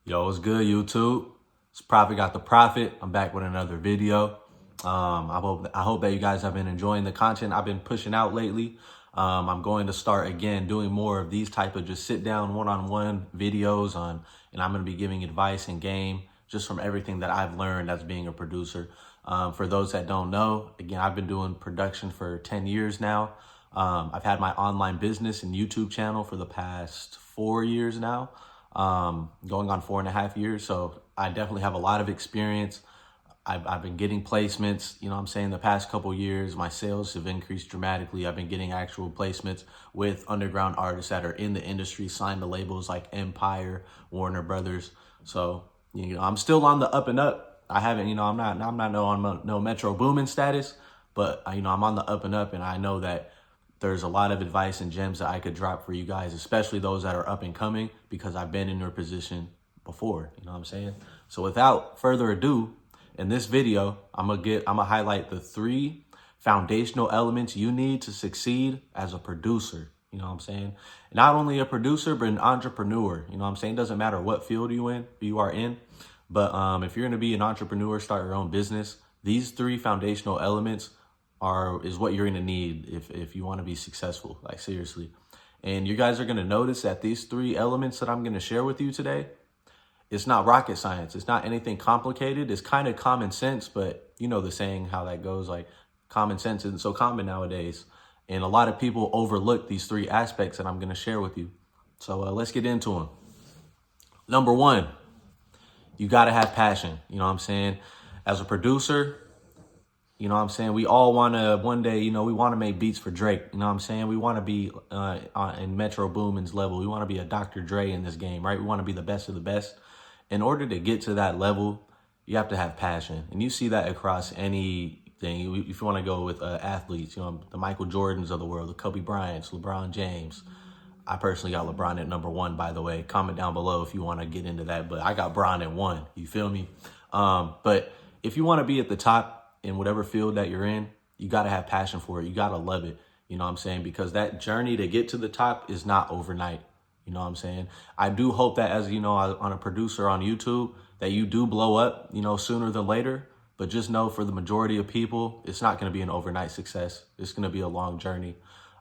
Yo, what's good, YouTube? It's Prophet Got the Profit. I'm back with another video. I hope that you guys have been enjoying the content I've been pushing out lately. I'm going to start again doing more of these type of just sit down one-on-one videos and I'm going to be giving advice and game just from everything that I've learned as being a producer. For those that don't know, again, I've been doing production for 10 years now. I've had my online business and YouTube channel for the past 4 years now. Going on 4.5 years. So I definitely have a lot of experience. I've been getting placements, you know what I'm saying, the past couple years. My sales have increased dramatically. I've been getting actual placements with underground artists that are in the industry, signed to labels like Empire, Warner Brothers. So, you know, I'm still on the up and up. I haven't, you know, I'm not on no Metro Boomin status, but you know, I'm on the up and up, and I know that there's a lot of advice and gems that I could drop for you guys, especially those that are up and coming, because I've been in your position before, you know what I'm saying? So without further ado, in this video, I'm gonna highlight the 3 foundational elements you need to succeed as a producer, you know what I'm saying? Not only a producer, but an entrepreneur, you know what I'm saying? It doesn't matter what field you are in, but if you're gonna be an entrepreneur, start your own business, these 3 foundational elements is what you're gonna need if you want to be successful, like seriously. And you guys are gonna notice that these 3 elements that I'm gonna share with you today, it's not rocket science. It's not anything complicated. It's kind of common sense, but you know the saying, how that goes, like common sense isn't so common nowadays. And a lot of people overlook these 3 aspects that I'm gonna share with you. So let's get into them. Number 1, you gotta have passion. You know what I'm saying? As a producer, you know what I'm saying? We all want to one day, you know, we want to make beats for Drake. You know what I'm saying? We want to be in Metro Boomin's level. We want to be a Dr. Dre in this game, right? We want to be the best of the best. In order to get to that level, you have to have passion. And you see that across anything. If you want to go with athletes, you know, the Michael Jordans of the world, the Kobe Bryants, LeBron James. I personally got LeBron at number 1, by the way. Comment down below if you want to get into that. But I got Bron at 1. You feel me? But if you want to be at the top, in whatever field that you're in, you got to have passion for it. You got to love it. You know what I'm saying? Because that journey to get to the top is not overnight. You know what I'm saying? I do hope that as, you know, on a producer on YouTube, that you do blow up, you know, sooner than later. But just know for the majority of people, it's not going to be an overnight success. It's going to be a long journey.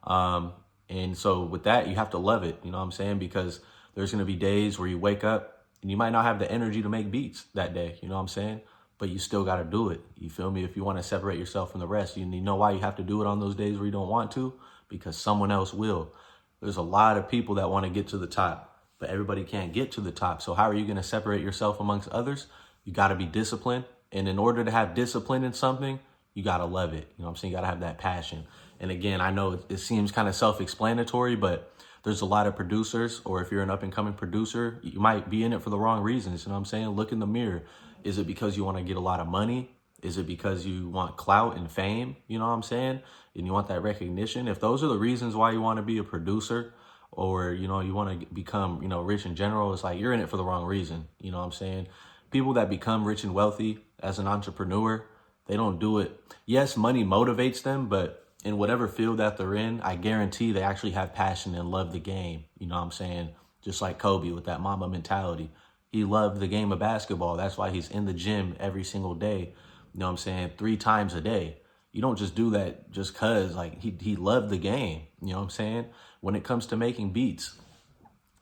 And so with that, you have to love it. You know what I'm saying? Because there's going to be days where you wake up and you might not have the energy to make beats that day. You know what I'm saying? But you still got to do it. You feel me? If you want to separate yourself from the rest, you know why you have to do it on those days where you don't want to? Because someone else will. There's a lot of people that want to get to the top, but everybody can't get to the top. So how are you going to separate yourself amongst others? You got to be disciplined. And in order to have discipline in something, you got to love it. You know what I'm saying? You got to have that passion. And again, I know it seems kind of self-explanatory, but there's a lot of producers, or if you're an up-and-coming producer, you might be in it for the wrong reasons. You know what I'm saying? Look in the mirror. Is it because you want to get a lot of money? Is it because you want clout and fame? You know what I'm saying? And you want that recognition? If those are the reasons why you want to be a producer, or, you know, you want to become, you know, rich in general, it's like you're in it for the wrong reason. You know what I'm saying? People that become rich and wealthy as an entrepreneur, they don't do it. Yes, money motivates them, but in whatever field that they're in, I guarantee they actually have passion and love the game. You know what I'm saying? Just like Kobe with that Mamba mentality. He loved the game of basketball. That's why he's in the gym every single day. You know what I'm saying? 3 times a day. You don't just do that just because, like, he loved the game. You know what I'm saying? When it comes to making beats,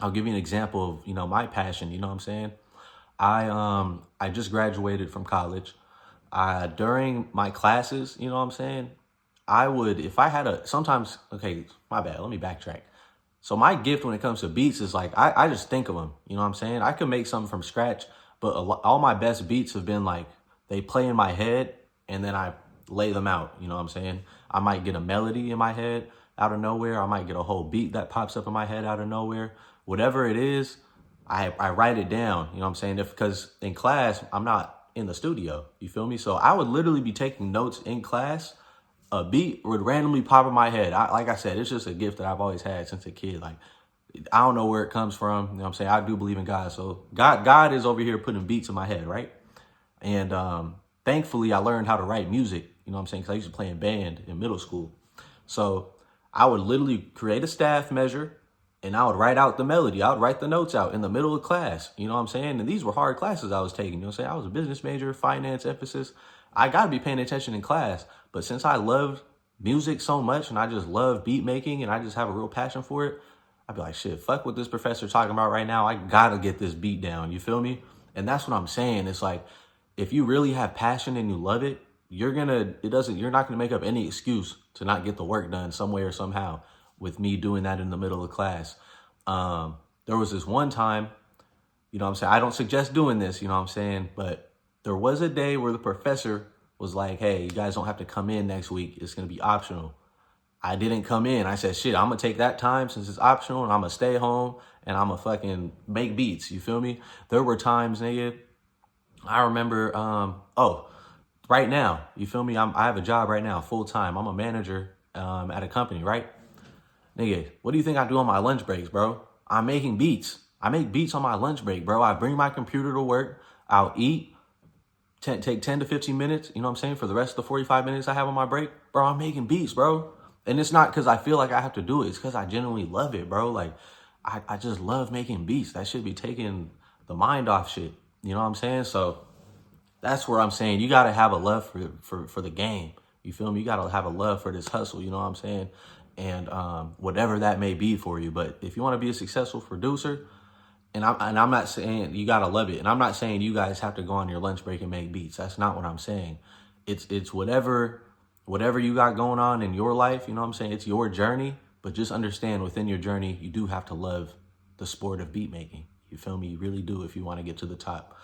I'll give you an example of, you know, my passion. You know what I'm saying? I just graduated from college. During my classes, you know what I'm saying? I would, if I had okay, my bad. Let me backtrack. So my gift when it comes to beats is like, I just think of them. You know what I'm saying? I could make something from scratch, but all my best beats have been like, they play in my head and then I lay them out. You know what I'm saying? I might get a melody in my head out of nowhere. I might get a whole beat that pops up in my head out of nowhere. Whatever it is, I write it down. You know what I'm saying? Because in class, I'm not in the studio. You feel me? So I would literally be taking notes in class. A beat would randomly pop in my head. Like I said, it's just a gift that I've always had since a kid. Like, I don't know where it comes from. You know what I'm saying? I do believe in God. So God is over here putting beats in my head, right? And thankfully, I learned how to write music. You know what I'm saying? Because I used to play in band in middle school. So I would literally create a staff measure and I would write out the melody. I would write the notes out in the middle of class. You know what I'm saying? And these were hard classes I was taking. You know what I'm saying? I was a business major, finance, emphasis. I got to be paying attention in class. But since I loved music so much and I just love beat making and I just have a real passion for it, I'd be like, shit, fuck what this professor talking about right now. I got to get this beat down. You feel me? And that's what I'm saying. It's like, if you really have passion and you love it, you're not going to make up any excuse to not get the work done some way or somehow with me doing that in the middle of class. There was this one time, you know what I'm saying? I don't suggest doing this, you know what I'm saying? But there was a day where the professor was like, hey, you guys don't have to come in next week. It's going to be optional. I didn't come in. I said, shit, I'm going to take that time since it's optional and I'm going to stay home and I'm going to fucking make beats. You feel me? There were times, nigga, I remember, right now, you feel me? I have a job right now, full time. I'm a manager at a company, right? Nigga, what do you think I do on my lunch breaks, bro? I'm making beats. I make beats on my lunch break, bro. I bring my computer to work. I'll eat, take 10 to 15 minutes, you know what I'm saying? For the rest of the 45 minutes I have on my break, bro, I'm making beats, bro. And it's not because I feel like I have to do it. It's because I genuinely love it, bro. Like, I just love making beats. That should be taking the mind off shit. You know what I'm saying? So that's where I'm saying you got to have a love for the game. You feel me? You got to have a love for this hustle. You know what I'm saying? And whatever that may be for you. But if you want to be a successful producer, and I'm not saying you got to love it. And I'm not saying you guys have to go on your lunch break and make beats. That's not what I'm saying. It's whatever you got going on in your life. You know what I'm saying? It's your journey. But just understand within your journey, you do have to love the sport of beat making. You feel me? You really do if you want to get to the top.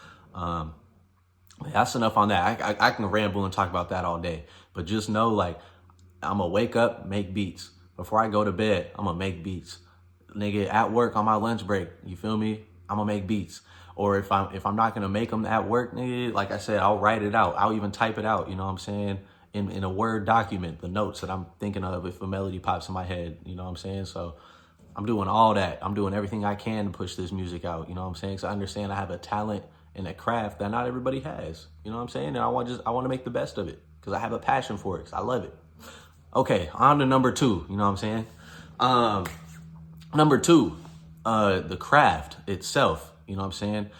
That's enough on that. I can ramble and talk about that all day. But just know, like, I'm going to wake up, make beats. Before I go to bed, I'm going to make beats. Nigga, at work on my lunch break, you feel me? I'm going to make beats. Or if I'm not going to make them at work, nigga, like I said, I'll write it out. I'll even type it out, you know what I'm saying? In a Word document, the notes that I'm thinking of if a melody pops in my head, you know what I'm saying? So I'm doing all that. I'm doing everything I can to push this music out, you know what I'm saying? Because I understand I have a talent and a craft that not everybody has, you know what I'm saying? And I want to make the best of it because I have a passion for it because I love it. Okay, on to number 2, you know what I'm saying? Number 2, the craft itself, you know what I'm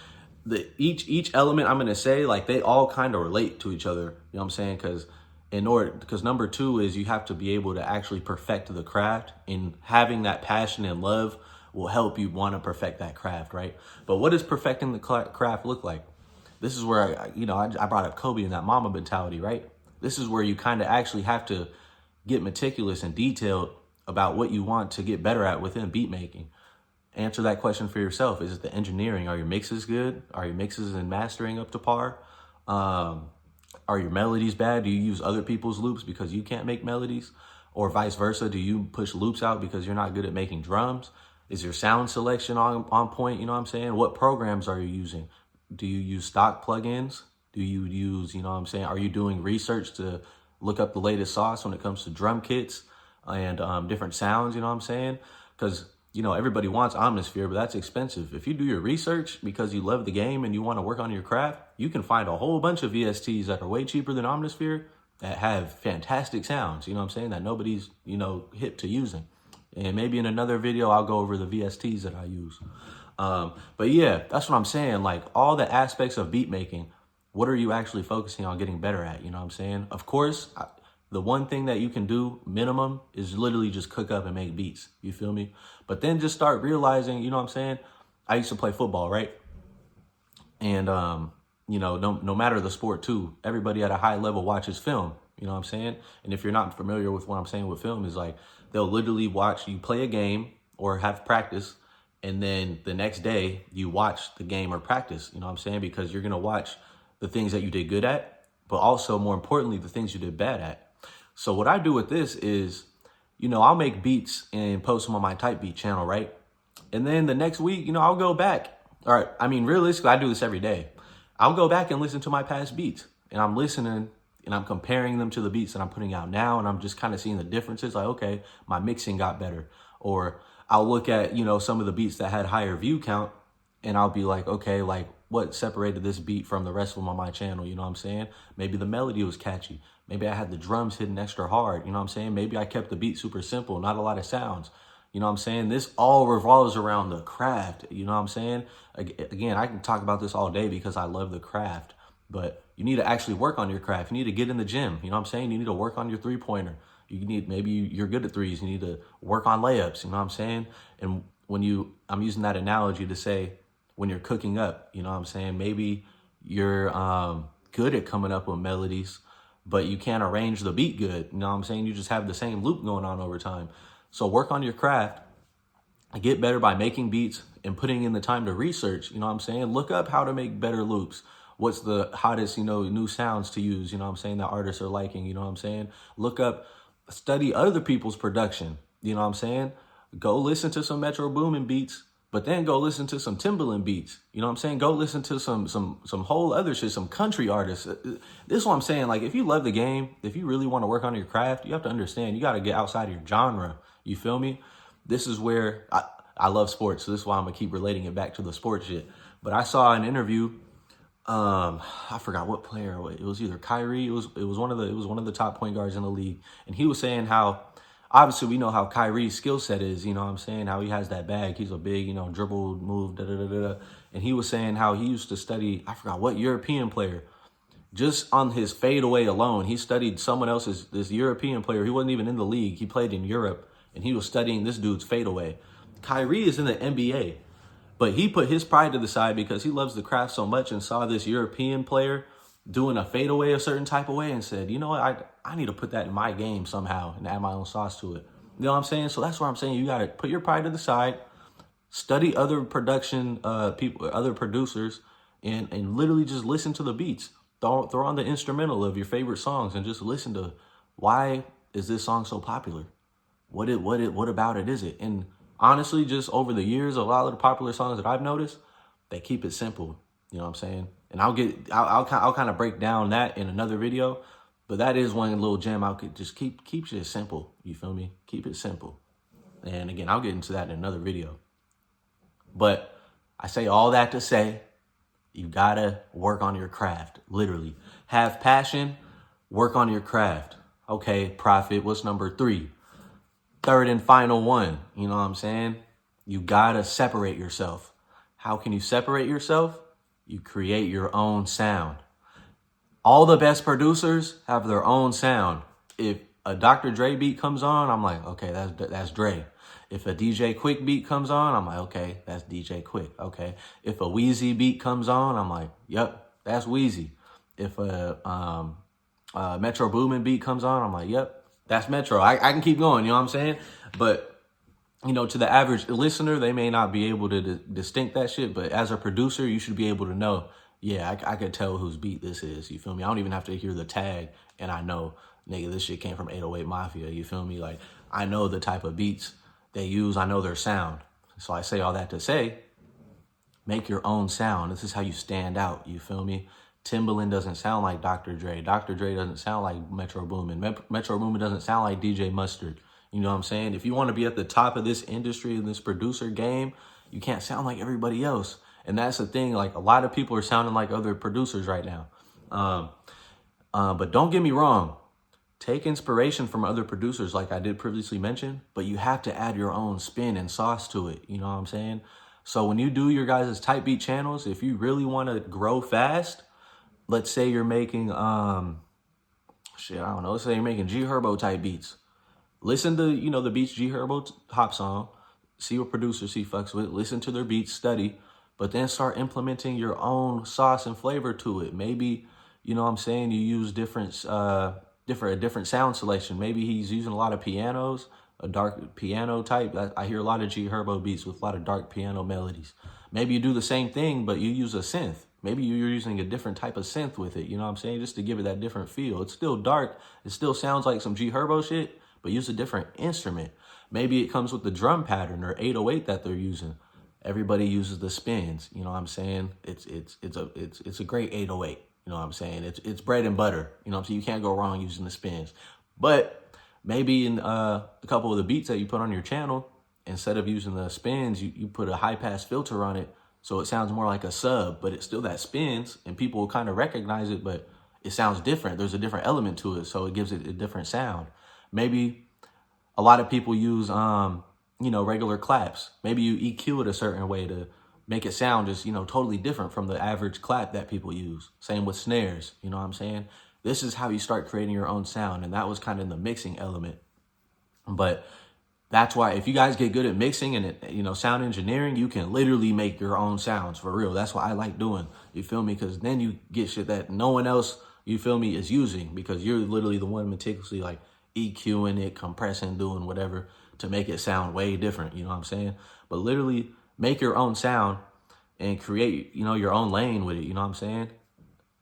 saying? Each element I'm going to say, like, they all kind of relate to each other, you know what I'm saying? Because number 2 is you have to be able to actually perfect the craft, and having that passion and love will help you want to perfect that craft, right? But what does perfecting the craft look like? This is where, I brought up Kobe and that mama mentality, right? This is where you kind of actually have to get meticulous and detailed about what you want to get better at within beat making. Answer that question for yourself. Is it the engineering? Are your mixes good? Are your mixes and mastering up to par? Are your melodies bad? Do you use other people's loops because you can't make melodies? Or vice versa? Do you push loops out because you're not good at making drums? Is your sound selection on point? You know what I'm saying? What programs are you using? Do you use stock plugins? Do you use, you know what I'm saying? Are you doing research to look up the latest sauce when it comes to drum kits and different sounds? You know what I'm saying? Because, everybody wants Omnisphere, but that's expensive. If you do your research because you love the game and you want to work on your craft, you can find a whole bunch of VSTs that are way cheaper than Omnisphere that have fantastic sounds, you know what I'm saying, that nobody's, hip to using. And maybe in another video, I'll go over the VSTs that I use. But yeah, that's what I'm saying. Like, all the aspects of beat making, what are you actually focusing on getting better at? You know what I'm saying? Of course, the one thing that you can do minimum is literally just cook up and make beats. You feel me? But then just start realizing, you know what I'm saying? I used to play football, right? And, no matter the sport too, everybody at a high level watches film. You know what I'm saying? And if you're not familiar with what I'm saying with film, is like they'll literally watch you play a game or have practice, and then the next day you watch the game or practice. You know what I'm saying? Because you're going to watch the things that you did good at, but also more importantly, the things you did bad at. So what I do with this is, I'll make beats and post them on my Type Beat channel, right? And then the next week, I'll go back. All right, realistically, I do this every day. I'll go back and listen to my past beats, and I'm listening and I'm comparing them to the beats that I'm putting out now, and I'm just kind of seeing the differences. Like, okay, my mixing got better. Or I'll look at, some of the beats that had higher view count, and I'll be like, okay, like, what separated this beat from the rest of them on my channel? You know what I'm saying? Maybe the melody was catchy. Maybe I had the drums hitting extra hard. You know what I'm saying? Maybe I kept the beat super simple, not a lot of sounds. You know what I'm saying? This all revolves around the craft. You know what I'm saying? Again, I can talk about this all day because I love the craft, but you need to actually work on your craft. You need to get in the gym. You know what I'm saying? You need to work on your 3-pointer. You need, maybe you're good at threes. You need to work on layups. You know what I'm saying? And I'm using that analogy to say when you're cooking up, you know what I'm saying? Maybe you're good at coming up with melodies, but you can't arrange the beat good. You know what I'm saying? You just have the same loop going on over time. So work on your craft. Get better by making beats and putting in the time to research. You know what I'm saying? Look up how to make better loops. What's the hottest, new sounds to use, you know what I'm saying, that artists are liking, you know what I'm saying? Look up, study other people's production, you know what I'm saying? Go listen to some Metro Boomin beats, but then go listen to some Timbaland beats. You know what I'm saying? Go listen to some whole other shit, some country artists. This is what I'm saying. Like, if you love the game, if you really want to work on your craft, you have to understand, you got to get outside of your genre. You feel me? This is where I love sports. So this is why I'm going to keep relating it back to the sports shit. But I saw an interview. I forgot what player. It was either Kyrie. It was one of the top point guards in the league. And he was saying how, obviously, we know how Kyrie's skill set is, you know what I'm saying? How he has that bag. He's a big, dribble, move, da-da-da-da. And he was saying how he used to study, I forgot what European player, just on his fadeaway alone. He studied someone else's, this European player. He wasn't even in the league. He played in Europe, and he was studying this dude's fadeaway. Kyrie is in the NBA, but he put his pride to the side because he loves the craft so much and saw this European player doing a fadeaway a certain type of way and said, you know what, I need to put that in my game somehow and add my own sauce to it. You know what I'm saying? So that's what I'm saying. You got to put your pride to the side, study other production people, other producers, and literally just listen to the beats. Throw on the instrumental of your favorite songs and just listen to, why is this song so popular? What about it is it? And honestly, just over the years, a lot of the popular songs that I've noticed, they keep it simple. You know what I'm saying? And I'll kind of break down that in another video, but that is one little gem. I could just keep shit simple. You feel me? Keep it simple. And again, I'll get into that in another video. But I say all that to say, you gotta work on your craft. Literally, have passion. Work on your craft. Okay, Prophet. What's number 3? Third and final one. You know what I'm saying? You gotta separate yourself. How can you separate yourself? You create your own sound. All the best producers have their own sound. If a Dr. Dre beat comes on, I'm like, okay, that's Dre. If a DJ Quick beat comes on, I'm like, okay, that's DJ Quick. Okay. If a Wheezy beat comes on, I'm like, yep, that's Wheezy. If a Metro Boomin beat comes on, I'm like, yep, that's Metro. I can keep going, you know what I'm saying? But, to the average listener, they may not be able to distinct that shit. But as a producer, you should be able to know, yeah, I could tell whose beat this is. You feel me? I don't even have to hear the tag. And I know, nigga, this shit came from 808 Mafia. You feel me? Like, I know the type of beats they use. I know their sound. So I say all that to say, make your own sound. This is how you stand out. You feel me? Timbaland doesn't sound like Dr. Dre. Dr. Dre doesn't sound like Metro Boomin. Metro Boomin doesn't sound like DJ Mustard. You know what I'm saying? If you want to be at the top of this industry, in this producer game, you can't sound like everybody else. And that's the thing. Like, a lot of people are sounding like other producers right now. But don't get me wrong. Take inspiration from other producers like I did previously mention, but you have to add your own spin and sauce to it. You know what I'm saying? So when you do your guys' type beat channels, if you really want to grow fast, let's say you're making, let's say you're making G Herbo type beats. Listen to, the beats G Herbo hops on, see what producers he fucks with, listen to their beats, study, but then start implementing your own sauce and flavor to it. Maybe, you use different sound selection. Maybe he's using a lot of pianos, a dark piano type. I hear a lot of G Herbo beats with a lot of dark piano melodies. Maybe you do the same thing, but you use a synth. Maybe you're using a different type of synth with it, you know what I'm saying? Just to give it that different feel. It's still dark. It still sounds like some G Herbo shit, but use a different instrument. Maybe it comes with the drum pattern or 808 that they're using. Everybody uses the spins, you know what I'm saying? It's a great 808, you know what I'm saying? It's bread and butter, you know what I'm saying? You can't go wrong using the spins. But maybe in a couple of the beats that you put on your channel, instead of using the spins, you put a high pass filter on it, so it sounds more like a sub, but it's still that spins, and people will kind of recognize it, but it sounds different. There's a different element to it, so it gives it a different sound. Maybe a lot of people use regular claps. Maybe you EQ it a certain way to make it sound just, totally different from the average clap that people use. Same with snares, you know what I'm saying? This is how you start creating your own sound. And that was kind of the mixing element. But that's why if you guys get good at mixing and, sound engineering, you can literally make your own sounds for real. That's what I like doing. You feel me? Because then you get shit that no one else, you feel me, is using, because you're literally the one meticulously like EQing it, compressing, doing whatever to make it sound way different. You know what I'm saying? But literally make your own sound and create, your own lane with it. You know what I'm saying?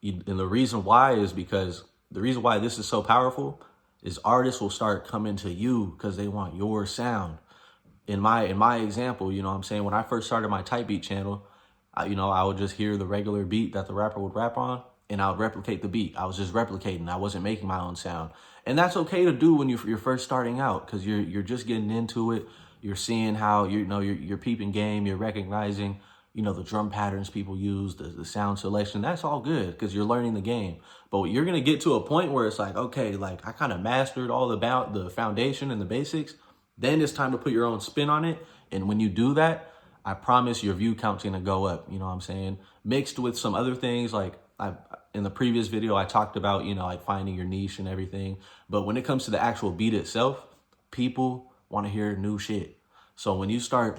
And the reason why is because the reason why this is so powerful is artists will start coming to you because they want your sound. In my example, you know what I'm saying, when I first started my Type Beat channel, I would just hear the regular beat that the rapper would rap on, and I would replicate the beat. I was just replicating. I wasn't making my own sound. And that's okay to do when you're first starting out, because you're just getting into it. You're seeing how, you're peeping game, you're recognizing, the drum patterns people use, the sound selection. That's all good because you're learning the game. But you're going to get to a point where it's like, okay, like I kind of mastered all about the foundation and the basics. Then it's time to put your own spin on it. And when you do that, I promise your view count's going to go up. You know what I'm saying? Mixed with some other things, like in the previous video, I talked about, like finding your niche and everything. But when it comes to the actual beat itself, people want to hear new shit. So when you start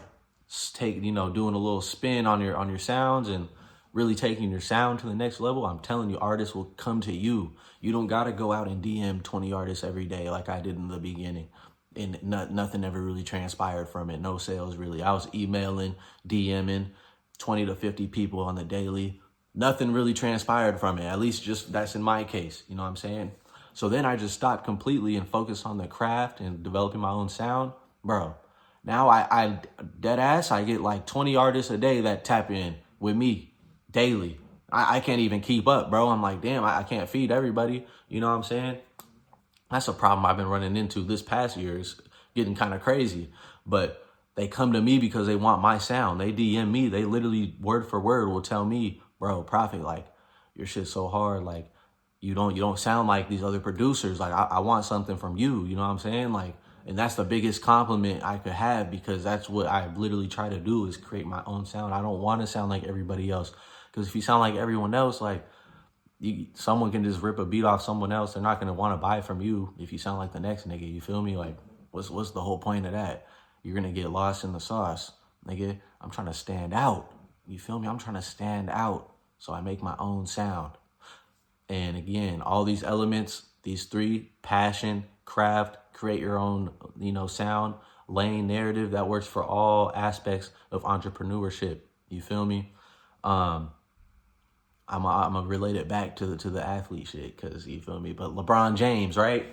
doing a little spin on your sounds and really taking your sound to the next level, I'm telling you, artists will come to you. You don't got to go out and DM 20 artists every day like I did in the beginning. And nothing ever really transpired from it. No sales, really. I was emailing, DMing 20 to 50 people on the daily. Nothing really transpired from it. At least just that's in my case. You know what I'm saying? So then I just stopped completely and focused on the craft and developing my own sound. Bro, now I dead ass, I get like 20 artists a day that tap in with me daily. I can't even keep up, bro. I'm like, damn, I can't feed everybody. You know what I'm saying? That's a problem I've been running into this past year. It's getting kind of crazy. But they come to me because they want my sound. They DM me. They literally word for word will tell me, bro, Prophet, like, your shit's so hard. Like, you don't sound like these other producers. Like, I want something from you. You know what I'm saying? Like, and that's the biggest compliment I could have, because that's what I literally try to do, is create my own sound. I don't want to sound like everybody else. Because if you sound like everyone else, like, someone can just rip a beat off someone else. They're not going to want to buy from you if you sound like the next nigga. You feel me? Like, what's the whole point of that? You're going to get lost in the sauce. Nigga, I'm trying to stand out. You feel me? I'm trying to stand out. So I make my own sound. And again, all these elements, these three: passion, craft, create your own, sound, lane, narrative, that works for all aspects of entrepreneurship. You feel me? I'm gonna relate it back to the athlete shit, because you feel me. But LeBron James, right?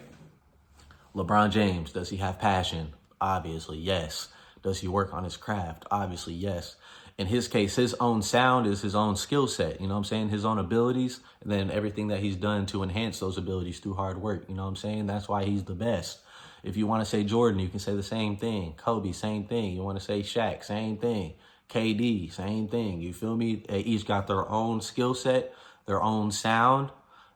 LeBron James, does he have passion? Obviously, yes. Does he work on his craft? Obviously, yes. In his case, his own sound is his own skill set. You know what I'm saying? His own abilities, and then everything that he's done to enhance those abilities through hard work. You know what I'm saying? That's why he's the best. If you want to say Jordan, you can say the same thing. Kobe, same thing. You want to say Shaq, same thing. KD, same thing. You feel me? They each got their own skill set, their own sound.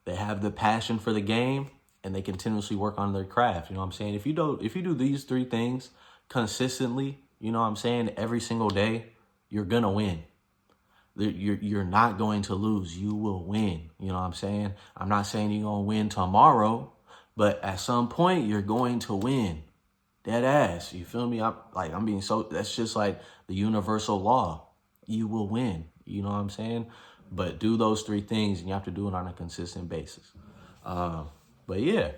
They have the passion for the game, and they continuously work on their craft. You know what I'm saying? If you do these three things consistently, you know what I'm saying, every single day, you're gonna win. You're not going to lose. You will win. You know what I'm saying? I'm not saying you're gonna win tomorrow, but at some point you're going to win. Dead ass. You feel me? That's just like the universal law. You will win. You know what I'm saying? But do those three things, and you have to do it on a consistent basis. But yeah,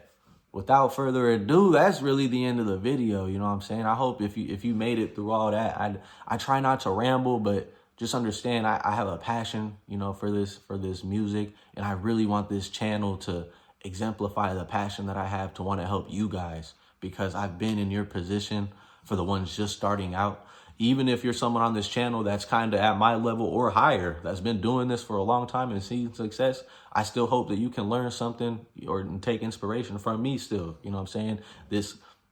without further ado, that's really the end of the video. You know what I'm saying? I hope if you made it through all that. I try not to ramble, but just understand I have a passion, for this music, and I really want this channel to exemplify the passion that I have to want to help you guys, because I've been in your position for the ones just starting out. Even if you're someone on this channel that's kind of at my level or higher, that's been doing this for a long time and seeing success, I still hope that you can learn something or take inspiration from me still. You know what I'm saying?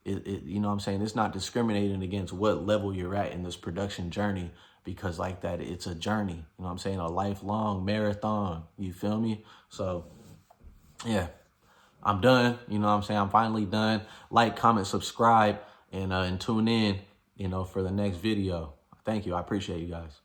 You know what I'm saying? It's not discriminating against what level you're at in this production journey, because like that, it's a journey. You know what I'm saying? A lifelong marathon. You feel me? So, yeah. I'm done. You know what I'm saying? I'm finally done. Like, comment, subscribe, and tune in. for the next video. Thank you. I appreciate you guys.